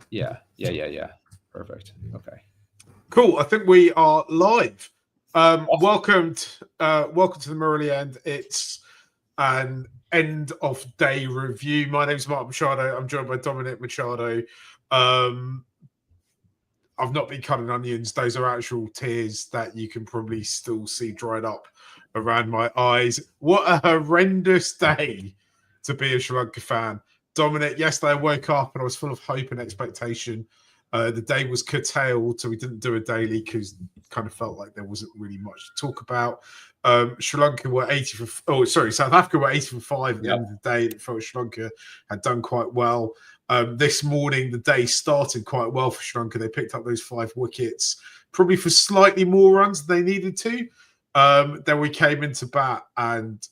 Yeah. Perfect. Okay. Cool. I think we are live. Awesome. Welcome to the Murali End. It's an end of day review. My name's Mark Machado. I'm joined by Dominic Machado. I've not been cutting onions. Those are actual tears that you can probably still see dried up around my eyes. What a horrendous day to be a Sri Lanka fan. Dominic, yesterday I woke up and I was full of hope and expectation. The day was curtailed, so we didn't do a daily because it kind of felt like there wasn't really much to talk about. Sri Lanka were 80 for, South Africa were 80 for 5 at the end of the day. It felt Sri Lanka had done quite well. This morning, the day started quite well for Sri Lanka. They picked up those 5 wickets, probably for slightly more runs than they needed to. Then we came into bat, and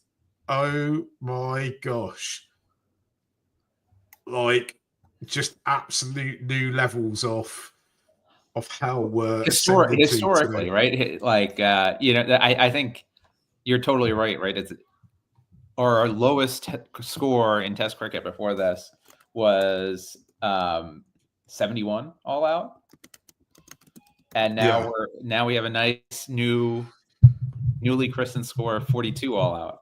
oh my gosh, like just absolute new levels of hell were historically, right? Like I think you're totally right. It's our lowest score in Test cricket before this was 71 all out, and now we have a nice newly christened score of 42 all out.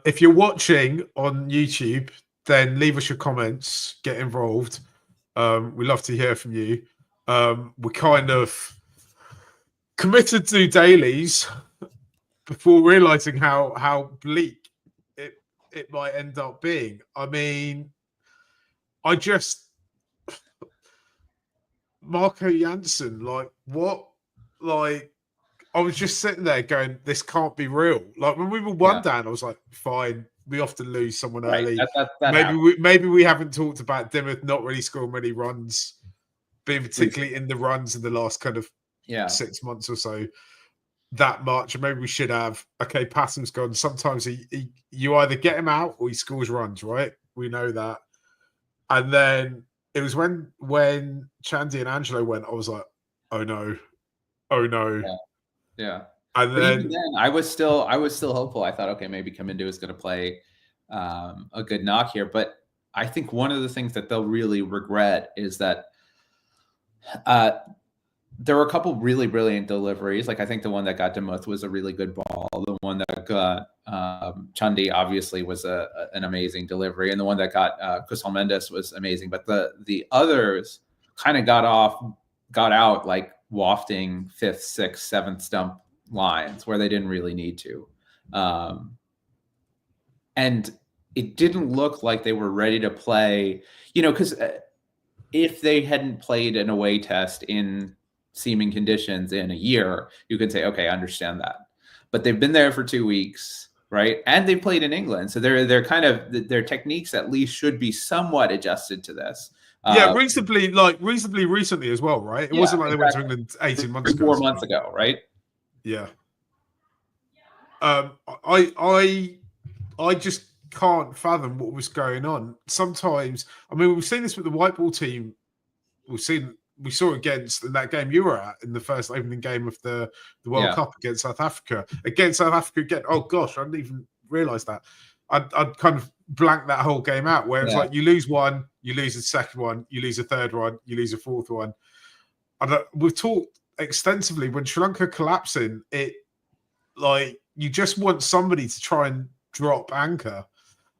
If you're watching on YouTube, then leave us your comments, get involved. We love to hear from you. We're kind of committed to dailies before realizing how bleak it might end up being. I mean, Marco Jansen, like what? Like I was just sitting there going, this can't be real. Like when we were one down, I was like, fine, we often lose someone early. Maybe we haven't talked about Dimmoth not really scoring many runs, being particularly in the runs in the last kind of 6 months or so that much. And maybe we should have. Okay, Patton's gone. Sometimes you either get him out or he scores runs, right? We know that. And then it was when Chandy and Angelo went, I was like, oh no. Yeah. And then, even then I was still hopeful. I thought, okay, maybe Kamindu is going to play a good knock here. But I think one of the things that they'll really regret is that there were a couple really brilliant deliveries. Like I think the one that got Dimmoth was a really good ball. The one that got Chandy obviously was an amazing delivery, and the one that got Kusal Mendes was amazing. But the others kind of got out like wafting 5th, 6th, 7th stump lines where they didn't really need to. And it didn't look like they were ready to play, because if they hadn't played an away test in seeming conditions in a year, you could say, okay, I understand that. But they've been there for 2 weeks, right? And they played in England. So they're kind of, their techniques at least should be somewhat adjusted to this. Reasonably recently as well, right? It wasn't like they went to England 18 months ago. 4 months ago, right? Yeah. I just can't fathom what was going on. Sometimes, I mean, we've seen this with the white ball team. We saw against in that game you were at in the first opening game of the World Cup against South Africa. Against South Africa again. Oh gosh, I didn't even realise that. I'd kind of blanked that whole game out where it's like you lose one, you lose a second one, you lose a third one, you lose a fourth one. And we've talked extensively when Sri Lanka collapsing, it like you just want somebody to try and drop anchor.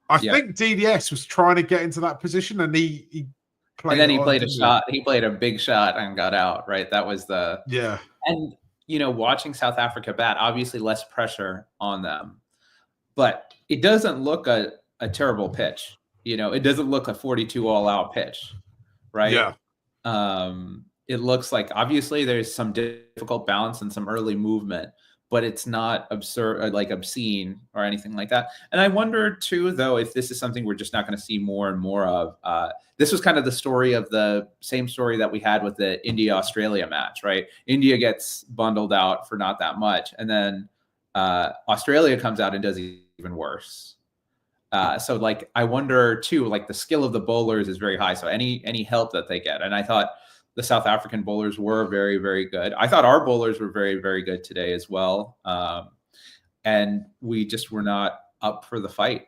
I think DDS was trying to get into that position, and he played. And then he played a shot. He played a big shot and got out. Right, that was the And watching South Africa bat, obviously less pressure on them, but it doesn't look a terrible pitch. It doesn't look a 42 all out pitch, right? Yeah. It looks like obviously there's some difficult balance and some early movement, but it's not absurd or like obscene or anything like that. And I wonder too, though, if this is something we're just not going to see more and more of. This was kind of the story of the same story that we had with the India-Australia match, right? India gets bundled out for not that much. And then Australia comes out and does even worse. So like, I wonder too, like the skill of the bowlers is very high. So any help that they get. And I thought the South African bowlers were very, very good. I thought our bowlers were very, very good today as well. And we just were not up for the fight.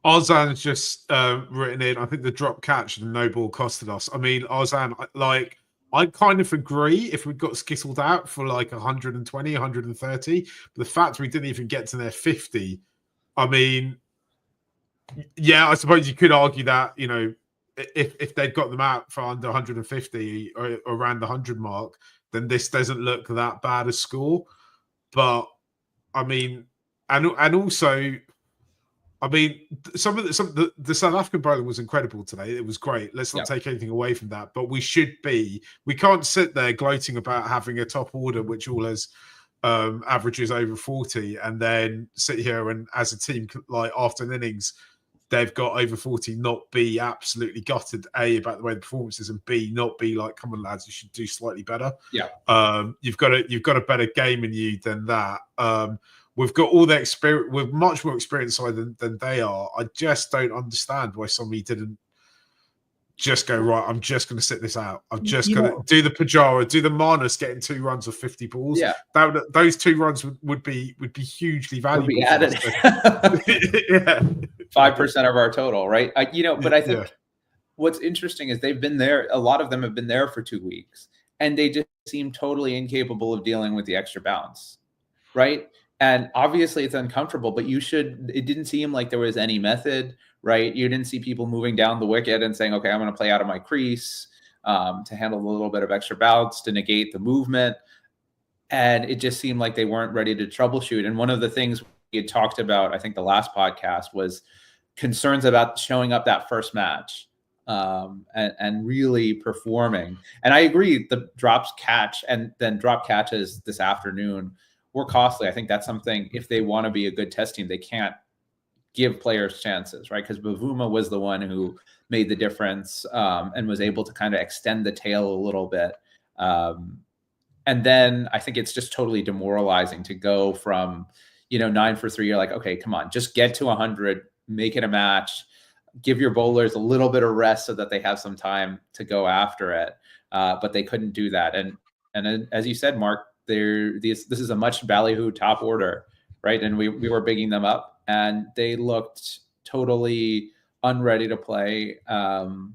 Arzan's just written in, I think the drop catch and the no ball costed us. I mean, Arzan, like, I kind of agree if we got skittled out for like 120, 130. But the fact we didn't even get to their 50, I mean, yeah, I suppose you could argue that, you know, if they'd got them out for under 150 or around the 100 mark, then this doesn't look that bad a score. But I mean, and also, I mean, some of the South African bowling was incredible today. It was great. Let's not take anything away from that. But we can't sit there gloating about having a top order which all has averages over 40, and then sit here and as a team, like after an innings, they've got over 40, not be absolutely gutted, A, about the way the performance is, and B, not be like, come on, lads, you should do slightly better. Yeah. You've got a better game in you than that. We've got all the experience. We're much more experienced than they are. I just don't understand why somebody didn't just go, right, I'm just going to sit this out. I'm just going to do the Pujara, do the Marnus getting 2 runs of 50 balls. Yeah. Those 2 runs would be hugely valuable. Would be added. Yeah. 5% of our total, right? But I think what's interesting is they've been there. A lot of them have been there for 2 weeks, and they just seem totally incapable of dealing with the extra bounce, right? And obviously it's uncomfortable, but it didn't seem like there was any method, right? You didn't see people moving down the wicket and saying, okay, I'm going to play out of my crease to handle a little bit of extra bounce to negate the movement. And it just seemed like they weren't ready to troubleshoot. And one of the things we had talked about, I think the last podcast, was concerns about showing up that first match and really performing. And I agree, the drops catch and then drop catches this afternoon were costly. I think that's something, if they want to be a good test team, they can't give players chances, right? Because Bavuma was the one who made the difference and was able to kind of extend the tail a little bit. And then I think it's just totally demoralizing to go from, 9 for 3. You're like, okay, come on, just get to 100, make it a match, give your bowlers a little bit of rest so that they have some time to go after it. But they couldn't do that. And as you said, Mark, this is a much ballyhoo top order, right? And we were bigging them up, and they looked totally unready to play. And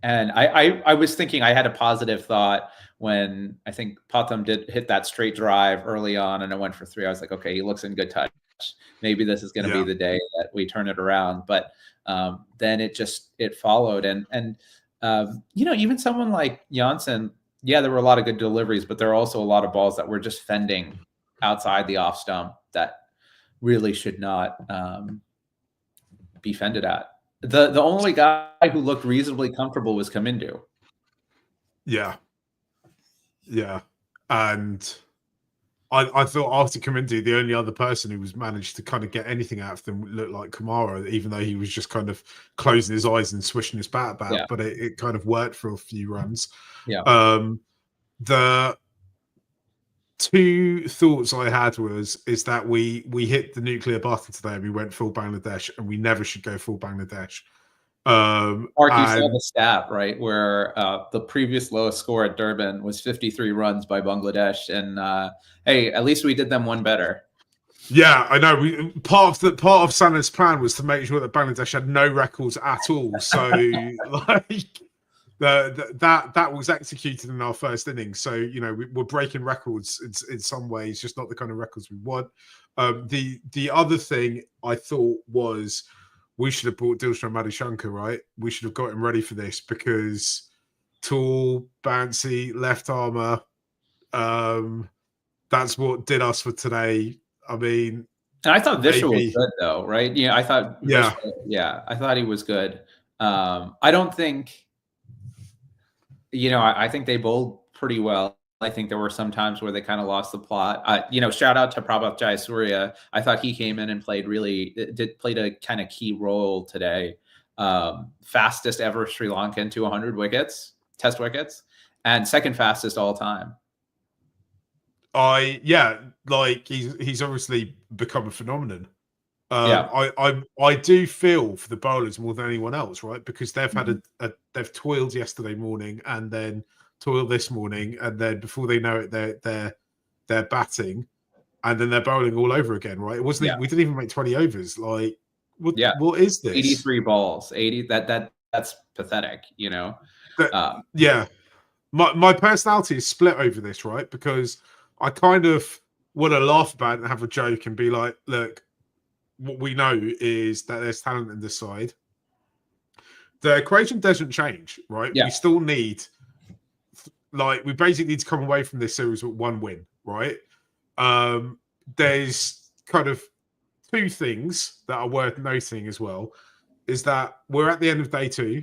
I was thinking, I had a positive thought when I think Potham did hit that straight drive early on and it went for 3. I was like, okay, he looks in good touch. Maybe this is going to be the day that we turn it around. But then it followed. And even someone like Janssen, there were a lot of good deliveries, but there are also a lot of balls that were just fending outside the off stump that really should not be fended at. The only guy who looked reasonably comfortable was Kamindu. Yeah. And I thought after Kamindu, the only other person who was managed to kind of get anything out of them looked like Kamara, even though he was just kind of closing his eyes and swishing his bat about. Yeah. But it kind of worked for a few runs. Yeah. The 2 thoughts I had is that we hit the nuclear button today and we went full Bangladesh, and we never should go full Bangladesh. Mark, you saw the stat, right, where the previous lowest score at Durban was 53 runs by Bangladesh, and hey, at least we did them one better. Yeah, I know. Part of Sanad's plan was to make sure that Bangladesh had no records at all. So, like, that was executed in our first innings. So, we're breaking records in some ways, just not the kind of records we want. The other thing I thought was, we should have brought Dilshan Madhushankar, right? We should have got him ready for this, because tall, bouncy, left armour, that's what did us for today. I mean, and I thought Vishal was good, though, right? Yeah, I thought I thought he was good. I don't think, I think they bowled pretty well. I think there were some times where they kind of lost the plot. Shout out to Prabhat Jayasuriya. I thought he came in and played a kind of key role today. Fastest ever Sri Lankan to 100 wickets, test wickets, and second fastest all time. He's obviously become a phenomenon. I do feel for the bowlers more than anyone else, right? Because they've had they've toiled yesterday morning and then toil this morning, and then before they know it, they're batting, and then they're bowling all over again, right? It wasn't. We didn't even make 20 overs. Like, What is this? 83 balls, 80. That's pathetic. Yeah, my personality is split over this, right? Because I kind of want to laugh about it and have a joke and be like, look, what we know is that there's talent in this side. The equation doesn't change, right? Yeah. We still need, we basically need to come away from this series with one win, right? There's kind of two things that are worth noting as well, is that we're at the end of day 2.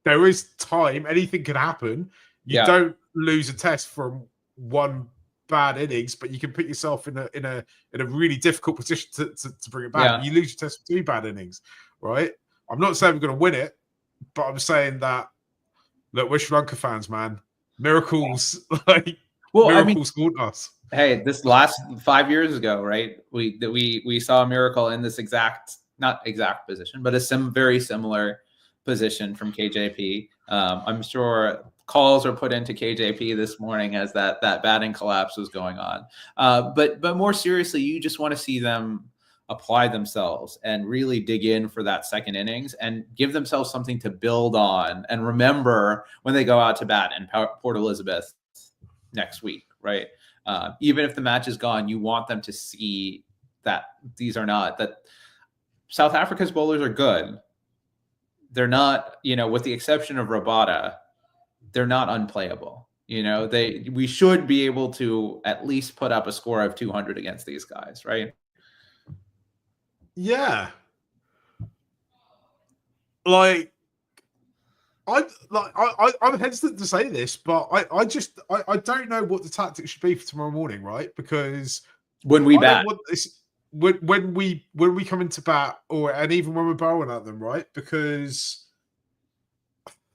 There is time, anything can happen. You don't lose a test from one bad innings, but you can put yourself in a really difficult position to bring it back. You lose your test for 2 bad innings, right? I'm not saying we're going to win it, but I'm saying that, look, we're Sri Lanka fans, man. Miracles, miracles haunt us. Hey, this last 5 years ago, right? We saw a miracle in this not exact position, but very similar position from KJP. I'm sure calls are put into KJP this morning as that batting collapse was going on. But more seriously, you just want to see them apply themselves and really dig in for that second innings and give themselves something to build on and remember when they go out to bat in Port Elizabeth next week, right? Even if the match is gone, you want them to see that that South Africa's bowlers are good. They're not, with the exception of Rabada, they're not unplayable. We should be able to at least put up a score of 200 against these guys, right? Yeah. I'm hesitant to say this, but I don't know what the tactics should be for tomorrow morning, right? Because when we bat, when we come into bat, and even when we're bowling at them, right? Because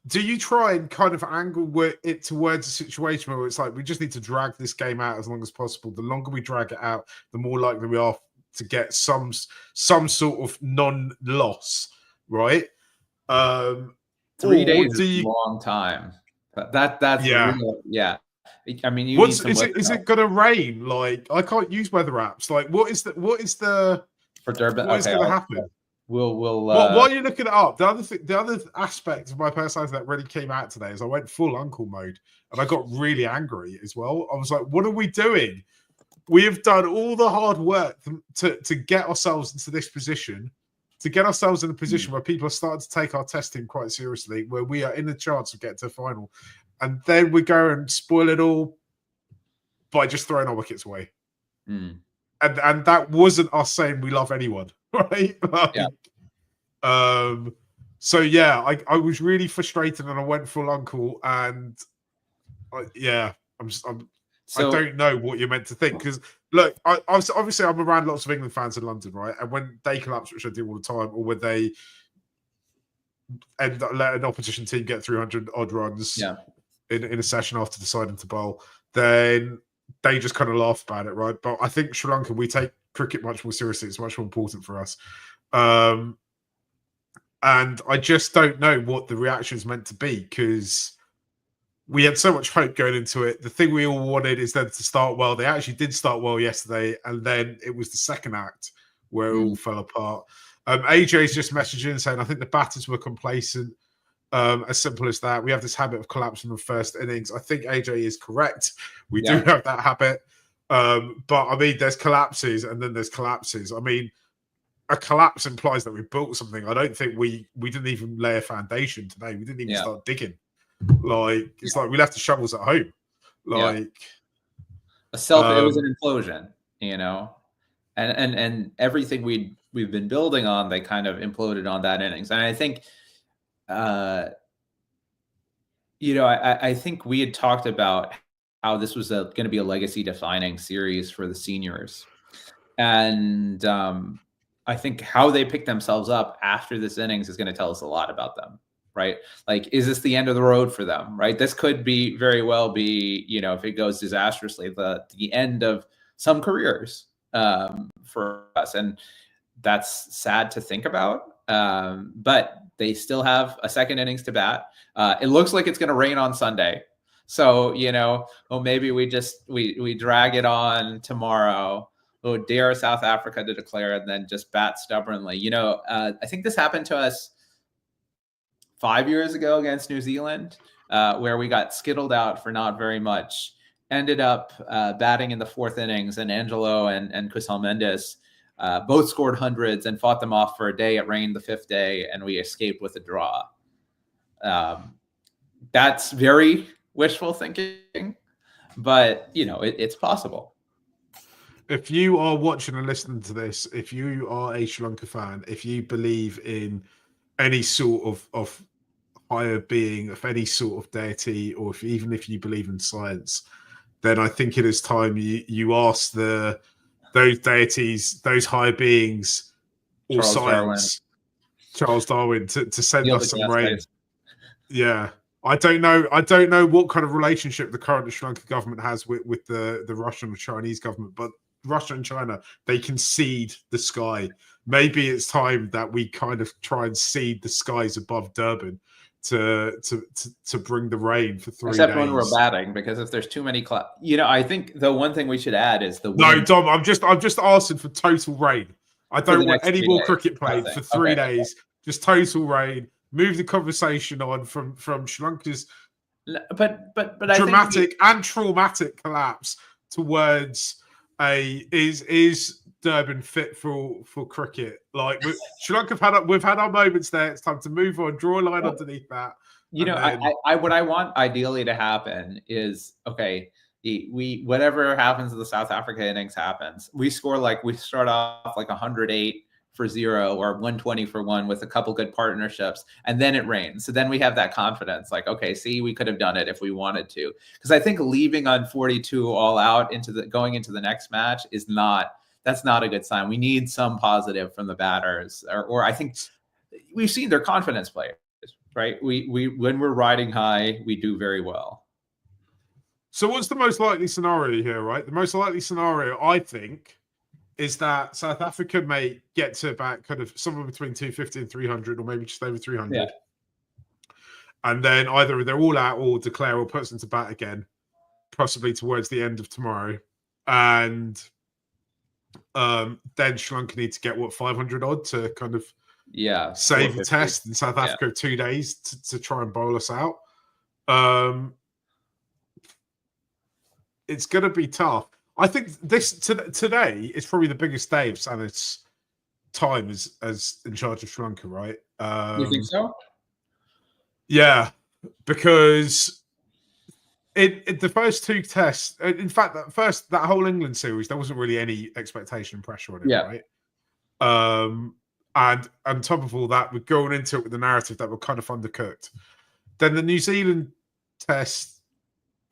do you try and kind of angle it towards a situation where it's like we just need to drag this game out as long as possible? The longer we drag it out, the more likely we are to get some sort of non-loss, right? 3 days is a long time. That's real, yeah. I mean, is it gonna rain? I can't use weather apps. What is the for Durban? What is gonna happen? We'll while you're looking it up, the other aspect of my personality that really came out today is I went full uncle mode and I got really angry as well. I was like, what are we doing? We have done all the hard work to get ourselves into this position, to get ourselves in a position where people are starting to take our testing quite seriously, where we are in the chance of getting to the final. And then we go and spoil it all by just throwing our wickets away. And that wasn't us saying we love anyone, right? So yeah, I was really frustrated and I went full uncle and I don't know what you're meant to think, because look, obviously I'm around lots of England fans in London, right? And when they collapse, which I do all the time, or when they let an opposition team get 300 odd runs in a session after deciding to bowl, then they just kind of laugh about it, right? But I think Sri Lanka, we take cricket much more seriously. It's much more important for us. And I just don't know what the reaction is meant to be, because we had so much hope going into it. The thing we all wanted is them to start well. They actually did start well yesterday, and then it was the second act where it all fell apart. AJ's just messaging saying, I think the batters were complacent. As simple as that. We have this habit of collapsing in the first innings. I think AJ is correct. We do have that habit. But I mean, there's collapses and then there's collapses. I mean, a collapse implies that we built something. I don't think we didn't even lay a foundation today. We didn't even start digging. It's like we left the shovels at home. It was an implosion, and everything we've been building on, they kind of imploded on that innings. And I think, I think we had talked about how this was going to be a legacy defining series for the seniors. And I think how they pick themselves up after this innings is going to tell us a lot about them, right? Is this the end of the road for them, right? This could very well be, if it goes disastrously, the end of some careers for us. And that's sad to think about. But they still have a second innings to bat. It looks like it's going to rain on Sunday. So, maybe we drag it on tomorrow. oh, dare South Africa to declare and then just bat stubbornly. You know, I think this happened to us 5 years ago against New Zealand, where we got skittled out for not very much. Ended up batting in the 4th innings, and Angelo and Kusal Mendes both scored hundreds and fought them off for a day. It rained the 5th day, and we escaped with a draw. That's very wishful thinking, but you know, it's possible. If you are watching and listening to this, if you are a Sri Lanka fan, if you believe in any sort of higher being, of any sort of deity, or even if you believe in science, then I think it is time you ask those deities, those higher beings, or Charles Darwin to send us some rain. Yeah. I don't know what kind of relationship the current Sri Lanka government has with the Russian or Chinese government, but Russia and China, they can seed the sky. Maybe it's time that we kind of try and seed the skies above Durban to bring the rain for 3 Except days. when we're batting, because if there's too many clouds, you know, I think the one thing we should add is the wind. No, Dom, I'm just asking for total rain. I don't want any more cricket played for 3 days. Just total rain. Move the conversation on from Sri Lanka's but dramatic and traumatic collapse towards is Durban fit for cricket? Like Sri Lanka we've had our moments there. It's time to move on, draw a line underneath that. You know, what I want ideally to happen is, okay, we whatever happens in the South Africa innings happens. We start off like 108 for 0 or 120 for 1 with a couple good partnerships, and then it rains. So then we have that confidence, like, okay, see, we could have done it if we wanted to. Because I think leaving on 42 all out going into the next match that's not a good sign. We need some positive from the batters, or I think we've seen their confidence players, right? We when we're riding high, we do very well. So what's the most likely scenario here, right? The most likely scenario, I think, is that South Africa may get to about kind of somewhere between 250 and 300, or maybe just over 300. Yeah. And then either they're all out or declare or puts into bat again, possibly towards the end of tomorrow. And then Sri Lanka need to get 500 odd to kind of save the test, in South Africa 2 days to try and bowl us out. It's going to be tough. I think today is probably the biggest day of Sanith's time as in charge of Sri Lanka, right? You think so? Yeah, because in the first 2 tests, in fact, that whole England series, there wasn't really any expectation and pressure on it, right? And on top of all that, we're going into it with the narrative that we're kind of undercooked. Then the New Zealand test,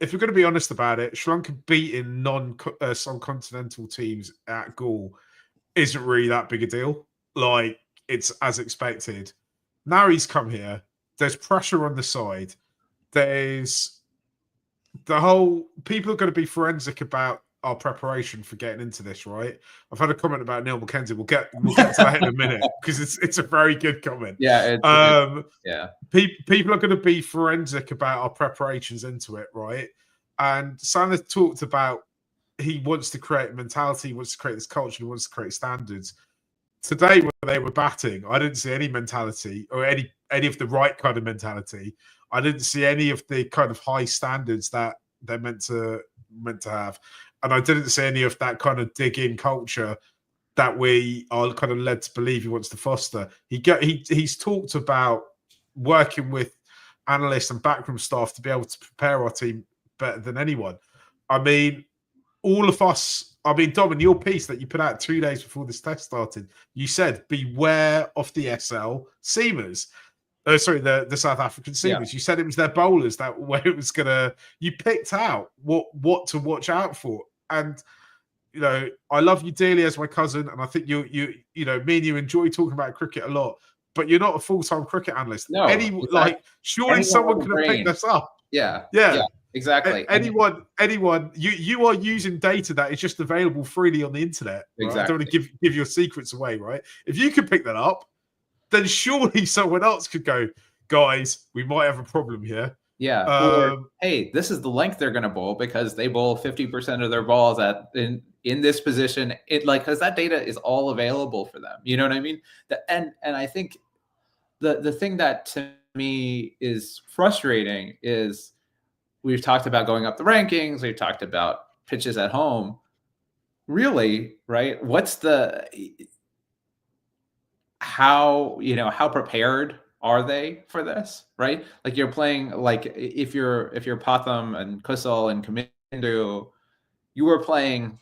if you're going to be honest about it, Sri Lanka beating non-continental teams at Gaul isn't really that big a deal. Like, it's as expected. Now he's come here. There's pressure on the side. There's the whole... People are going to be forensic about our preparation for getting into this, right? I've had a comment about Neil McKenzie. We'll get to that in a minute, because it's a very good comment. Yeah. People are going to be forensic about our preparations into it, right? And Sanith talked about he wants to create a mentality, he wants to create this culture, he wants to create standards. Today, when they were batting, I didn't see any mentality or any of the right kind of mentality. I didn't see any of the kind of high standards that they're meant to have. And I didn't see any of that kind of dig-in culture that we are kind of led to believe he wants to foster. He's talked about working with analysts and backroom staff to be able to prepare our team better than anyone. I mean, all of us, Dom, in your piece that you put out 2 days before this test started, you said, beware of the SL seamers. The South African seamers. Yeah. You said it was their bowlers where it was gonna. You picked out what to watch out for, and you know I love you dearly as my cousin, and I think you know me and you enjoy talking about cricket a lot. But you're not a full-time cricket analyst. No, surely someone could have picked this up. Yeah, exactly. Anyone, you are using data that is just available freely on the internet. Right? Exactly. I don't want to give your secrets away, right? If you could pick that up, then surely someone else could go, guys, we might have a problem here. Yeah. Or, hey, this is the length they're going to bowl because they bowl 50% of their balls in this position, because that data is all available for them. You know what I mean? And I think the thing that to me is frustrating is we've talked about going up the rankings, we've talked about pitches at home. Really, right? What's how prepared are they for this, right? Like you're playing, like if you're Patham and Kusal and Kamindu, you were playing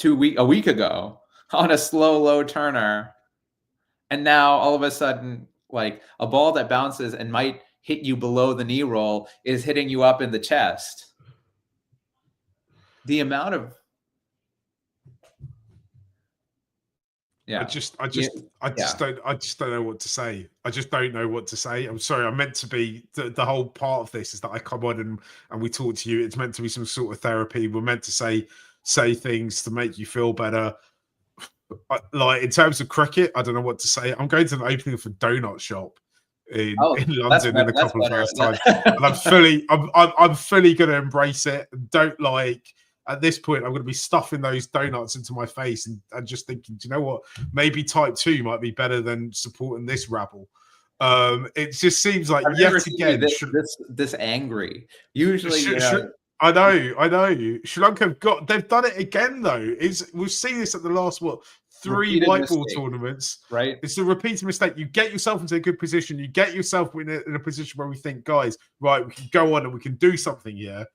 a week ago on a slow low turner, and now all of a sudden, like a ball that bounces and might hit you below the knee roll is hitting you up in the chest. The amount of I just don't know what to say. I just don't know what to say. I'm sorry. I'm meant to be the whole part of this is that I come on and we talk to you. It's meant to be some sort of therapy. We're meant to say things to make you feel better. Like in terms of cricket, I don't know what to say. I'm going to the opening of a donut shop in London in a couple of hours' time, and I'm fully going to embrace it. Don't at this point, I'm going to be stuffing those donuts into my face and just thinking, do you know what? Maybe type 2 might be better than supporting this rabble. It just seems like yet again this angry. Usually, I know. Sri Lanka they've done it again though. We've seen this at the last 3 white ball tournaments. Right. It's a repeated mistake. You get yourself into a good position. You get yourself in a position where we think, guys, right, we can go on and we can do something here.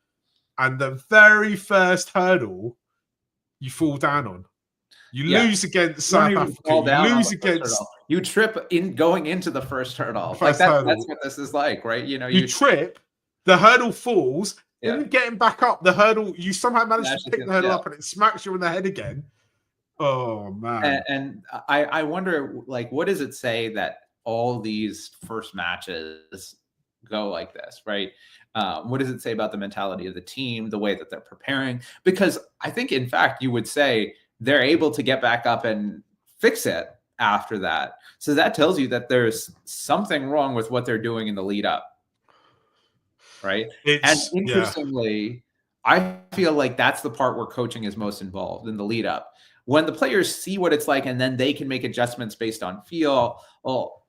And the very first hurdle, you fall down on. You lose against South Africa. You trip in going into the first hurdle. That's what this is like, right? You trip, the hurdle falls, and getting back up the hurdle, you somehow manage to pick the hurdle up and it smacks you in the head again. Oh man. And I wonder, like, what does it say that all these first matches go like this, right? What does it say about the mentality of the team, the way that they're preparing? Because I think, in fact, you would say they're able to get back up and fix it after that. So that tells you that there's something wrong with what they're doing in the lead up, right? And interestingly, I feel like that's the part where coaching is most involved, in the lead up. When the players see what it's like and then they can make adjustments based on feel, well,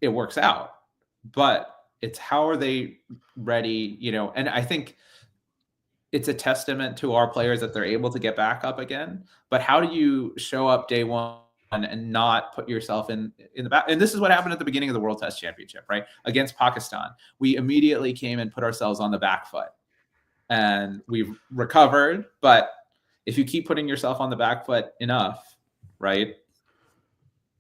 it works out. But it's how are they ready, and I think it's a testament to our players that they're able to get back up again. But how do you show up day one and not put yourself in the back? And this is what happened at the beginning of the World Test Championship, right? Against Pakistan. We immediately came and put ourselves on the back foot. And we've recovered, but if you keep putting yourself on the back foot enough, right,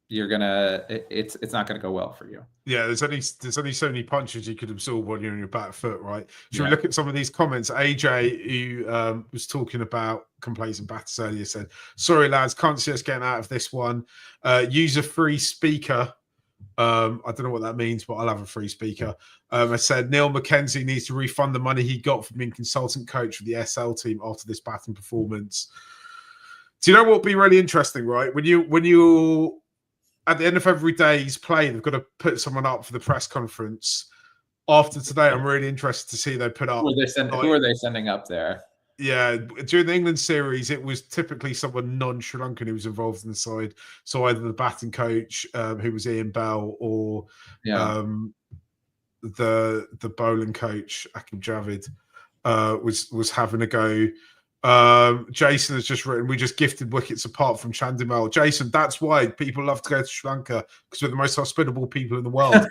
it's not gonna go well for you. Yeah, there's only so many punches you could absorb when you're on your back foot, right? Should we look at some of these comments? AJ, who was talking about complaints and batters earlier, said, "Sorry lads, can't see us getting out of this one. Use a free speaker." I don't know what that means, but I'll have a free speaker. I said Neil McKenzie needs to refund the money he got from being consultant coach for the SL team after this batting performance. Do you know what would be really interesting, right? When you at the end of every day's play, they've got to put someone up for the press conference. After today, I'm really interested to see who they put up. Who are they sending up there? Yeah, during the England series, it was typically someone non-Sri Lankan who was involved in the side. So either the batting coach, who was Ian Bell, or the bowling coach, Akim Javid, was having a go. Jason has just written, we just gifted wickets apart from Chandimal. Jason, that's why people love to go to Sri Lanka, because we're the most hospitable people in the world.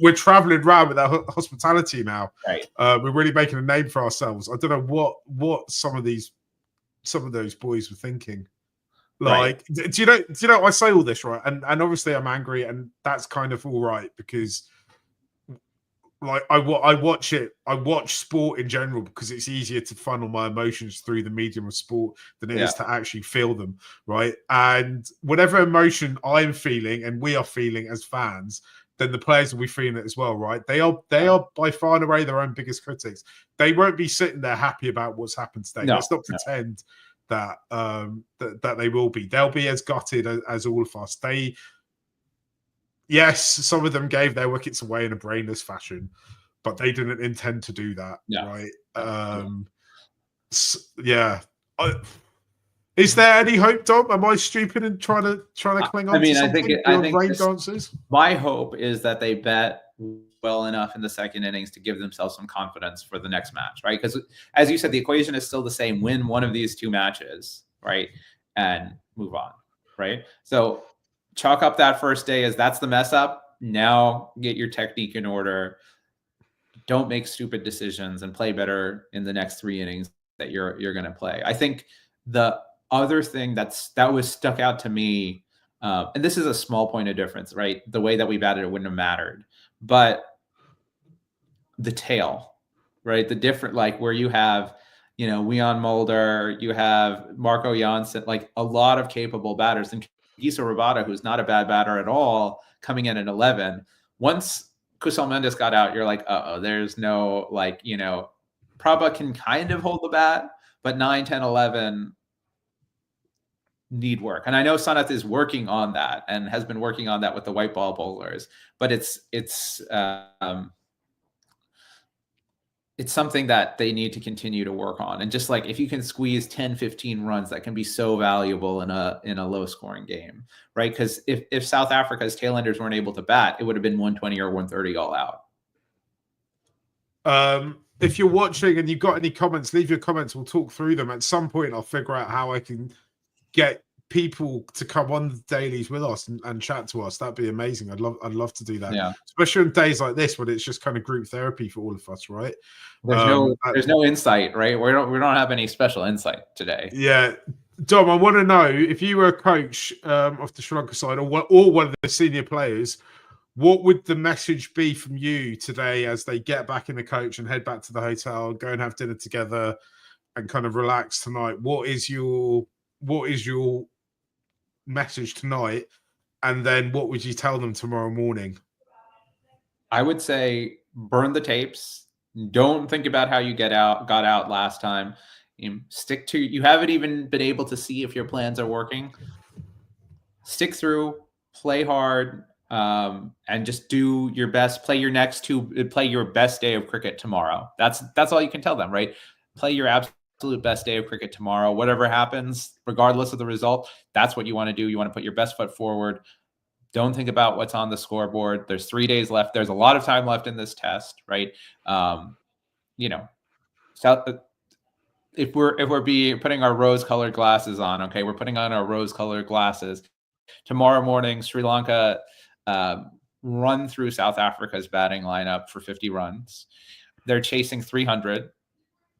we're traveling around with our hospitality now. Right. We're really making a name for ourselves. I don't know what some of those boys were thinking. Like, right. do you know I say all this, right? And obviously I'm angry, and that's kind of all right, because like I watch sport in general because it's easier to funnel my emotions through the medium of sport than it is to actually feel them, right? And whatever emotion I'm feeling and we are feeling as fans, then the players will be feeling it as well, right? They are by far and away their own biggest critics. They won't be sitting there happy about what's happened today. Let's not pretend that that they will be. They'll be as gutted as all of us. Yes, some of them gave their wickets away in a brainless fashion, but they didn't intend to do that, right? Is there any hope, Dom? Am I stupid and trying to cling on to something beyond rain dances? My hope is that they bet well enough in the second innings to give themselves some confidence for the next match, right? Because as you said, the equation is still the same: win one of these two matches, right, and move on, right? So chalk up that first day as that's the mess up. Now get your technique in order. Don't make stupid decisions and play better in the next 3 innings that you're going to play. I think the other thing that was stuck out to me, and this is a small point of difference, right? The way that we batted, it wouldn't have mattered, but the tail, right? The different, like where you have, Leon Mulder, you have Marco Janssen, like a lot of capable batters, and Gisa Rabada, who's not a bad batter at all, coming in at 11. Once Kusal Mendes got out, you're like, there's no, Prabha can kind of hold the bat, but 9, 10, 11 need work. And I know Sanath is working on that and has been working on that with the white ball bowlers, but it's something that they need to continue to work on. And just like if you can squeeze 10, 15 runs, that can be so valuable in a low scoring game, right? Because if South Africa's tailenders weren't able to bat, it would have been 120 or 130 all out. If you're watching and you've got any comments, leave your comments. We'll talk through them. At some point, I'll figure out how I can get people to come on the dailies with us and chat to us. That'd be amazing. I'd love to do that. Yeah. Especially on days like this when it's just kind of group therapy for all of us, right? There's no insight, right? We don't have any special insight today. Yeah. Dom, I want to know if you were a coach of the Sri Lanka side or one of the senior players, what would the message be from you today as they get back in the coach and head back to the hotel, go and have dinner together and kind of relax tonight? What is your message tonight? And then what would you tell them tomorrow morning? I would say burn the tapes. Don't think about how you got out last time. Stick to, you haven't even been able to see if your plans are working. Stick through, play hard, and just do your best. Play your best day of cricket tomorrow. That's all you can tell them, right? Play your absolute best day of cricket tomorrow. Whatever happens, regardless of the result, that's what you want to do. You want to put your best foot forward. Don't think about what's on the scoreboard. There's 3 days left. There's a lot of time left in this test, right? If we're putting our rose-colored glasses on, okay, we're putting on our rose-colored glasses. Tomorrow morning, Sri Lanka run through South Africa's batting lineup for 50 runs. They're chasing 300,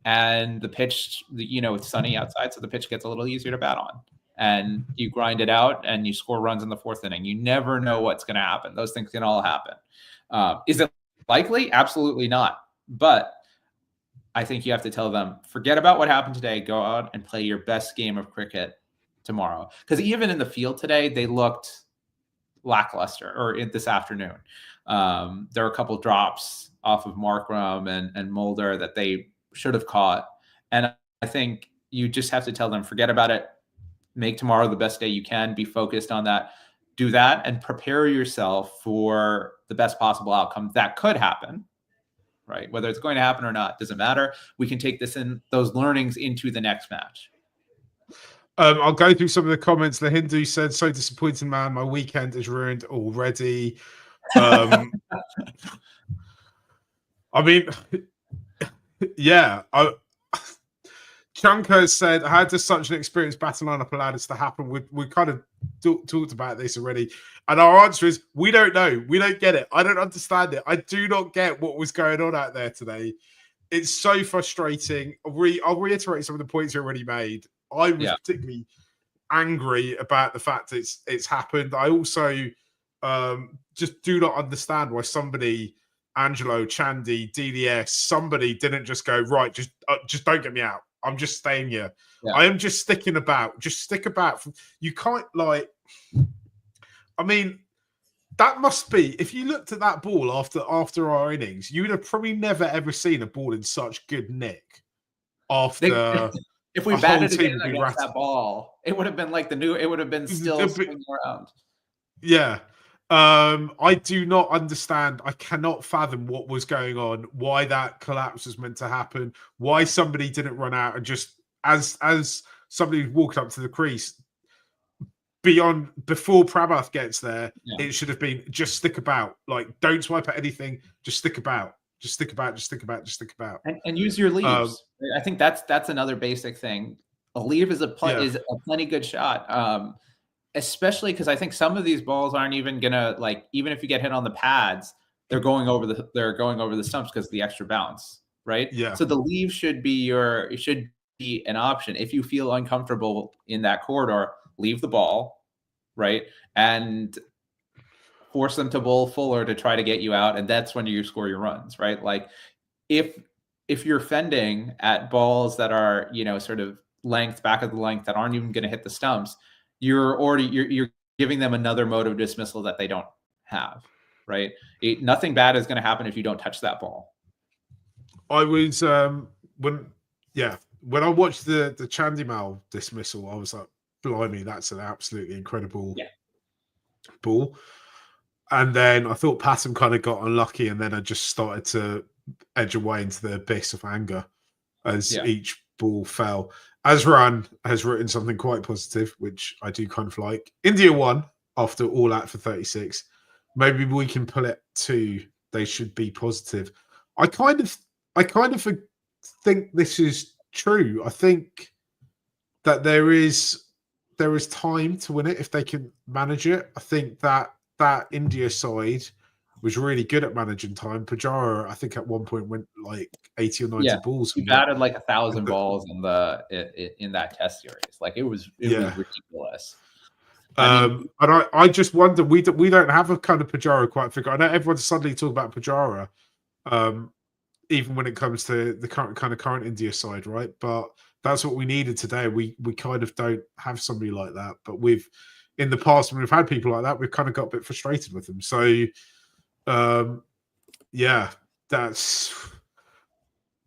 and the pitch, it's sunny outside, so the pitch gets a little easier to bat on. And you grind it out, and you score runs in the 4th inning. You never know what's going to happen. Those things can all happen. Is it likely? Absolutely not. But I think you have to tell them, forget about what happened today. Go out and play your best game of cricket tomorrow. Because even in the field today, they looked lackluster, or this afternoon. There were a couple drops off of Markram and Mulder that they should have caught. And I think you just have to tell them, forget about it. Make tomorrow the best day you can. Be focused on that. Do that and prepare yourself for the best possible outcome that could happen, right? Whether it's going to happen or not, doesn't matter. We can take those learnings into the next match. I'll go through some of the comments. The Hindu said, so disappointed, man. My weekend is ruined already. I mean, yeah. Chanko said, how does such an experienced battle lineup allow this to happen? We kind of talked about this already. And our answer is, we don't know. We don't get it. I don't understand it. I do not get what was going on out there today. It's so frustrating. I'll reiterate some of the points you already made. I was particularly angry about the fact it's happened. I also just do not understand why somebody, Angelo, Chandy, DDS, somebody didn't just go, right, just don't get me out. I'm just staying here. Yeah. I am just sticking about. Just stick about. You can't, I mean, that must be, if you looked at that ball after our innings, you would have probably never ever seen a ball in such good nick after. If we batted again against that ball, it would have been like it would have been still swinging around. Yeah. I do not understand. I cannot fathom what was going on, why that collapse was meant to happen, why somebody didn't run out and just, as somebody walked up to the crease before Pramath gets there. It should have been just stick about. Like, don't swipe at anything. Just stick about. Just stick about. Just stick about. Just stick about. And use your leaves. I think that's another basic thing. A leave is a plenty good shot. Especially because I think some of these balls aren't even gonna, like, even if you get hit on the pads, they're going over the stumps because of the extra bounce, right? Yeah. So the leave should be an option. If you feel uncomfortable in that corridor, leave the ball, right? And force them to bowl fuller to try to get you out, and that's when you score your runs, right? Like, if you're fending at balls that are, sort of back of the length that aren't even going to hit the stumps, you're giving them another mode of dismissal that they don't have, right? Nothing bad is going to happen if you don't touch that ball. I was when I watched the Chandimal dismissal, I was like, blimey, that's an absolutely incredible ball. And then I thought Patton kind of got unlucky, and then I just started to edge away into the abyss of anger as each ball fell. Azran has written something quite positive, which I do kind of like. India won after all out for 36. Maybe we can pull it to they should be positive. I kind of think this is true. I think that there is time to win it if they can manage it. I think that India side was really good at managing time. Pujara, I think, at one point went like 80 or 90 balls. He batted like 1,000 balls in that test series. Like, it was ridiculous. And I just wonder, we don't have a kind of Pujara quite figure. I know everyone's suddenly talking about Pujara, even when it comes to the current India side, right? But that's what we needed today. We kind of don't have somebody like that. But in the past, when we've had people like that, we've kind of got a bit frustrated with them. So, that's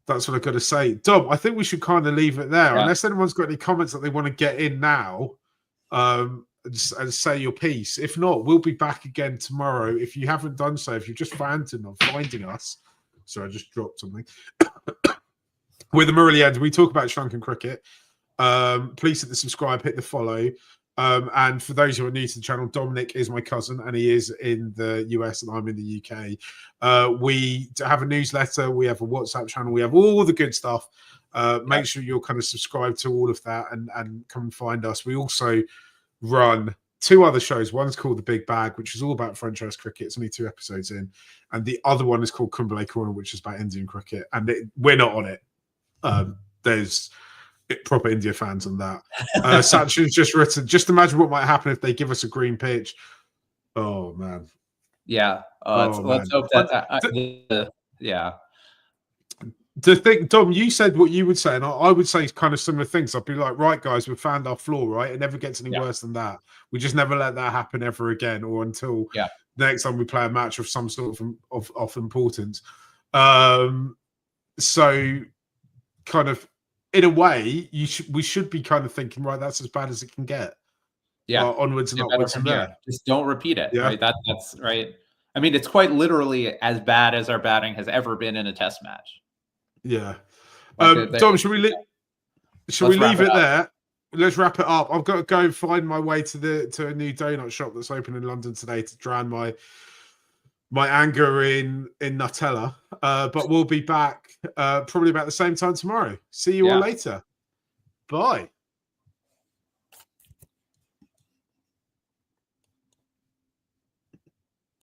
what I've got to say. Dom, I think we should kind of leave it there. Unless anyone's got any comments that they want to get in now, and say your piece. If not, we'll be back again tomorrow. If you haven't done so, if you're just finding us, sorry, I just dropped something. With the Murali End, we talk about Sri Lankan cricket. Please hit the subscribe, hit the follow. And for those who are new to the channel, Dominic is my cousin, and he is in the US and I'm in the UK. We have a newsletter, we have a WhatsApp channel, we have all the good stuff. Make sure you're kind of subscribed to all of that and come and find us. We also run 2 other shows. One's called The Big Bag, which is all about franchise cricket. It's only 2 episodes in. And the other one is called Kumbhalay Corner, which is about Indian cricket. And we're not on it. There's proper India fans on that. Sachin's just written, just imagine what might happen if they give us a green pitch. Oh, man. Yeah. Let's hope that. The thing, Dom, you said what you would say, and I would say kind of similar things. I'd be like, right, guys, we've found our flaw, right? It never gets any worse than that. We just never let that happen ever again, or until the next time we play a match of some sort of importance. So, kind of, in a way, we should be kind of thinking, right, that's as bad as it can get. Onwards and upwards from there. Just don't repeat it. Right. That's right. I mean, it's quite literally as bad as our batting has ever been in a test match. Yeah. Dom, should we leave it there? Let's wrap it up. I've got to go and find my way to a new donut shop that's open in London today to drown my anger in Nutella. But we'll be back probably about the same time tomorrow. See you all later. Bye.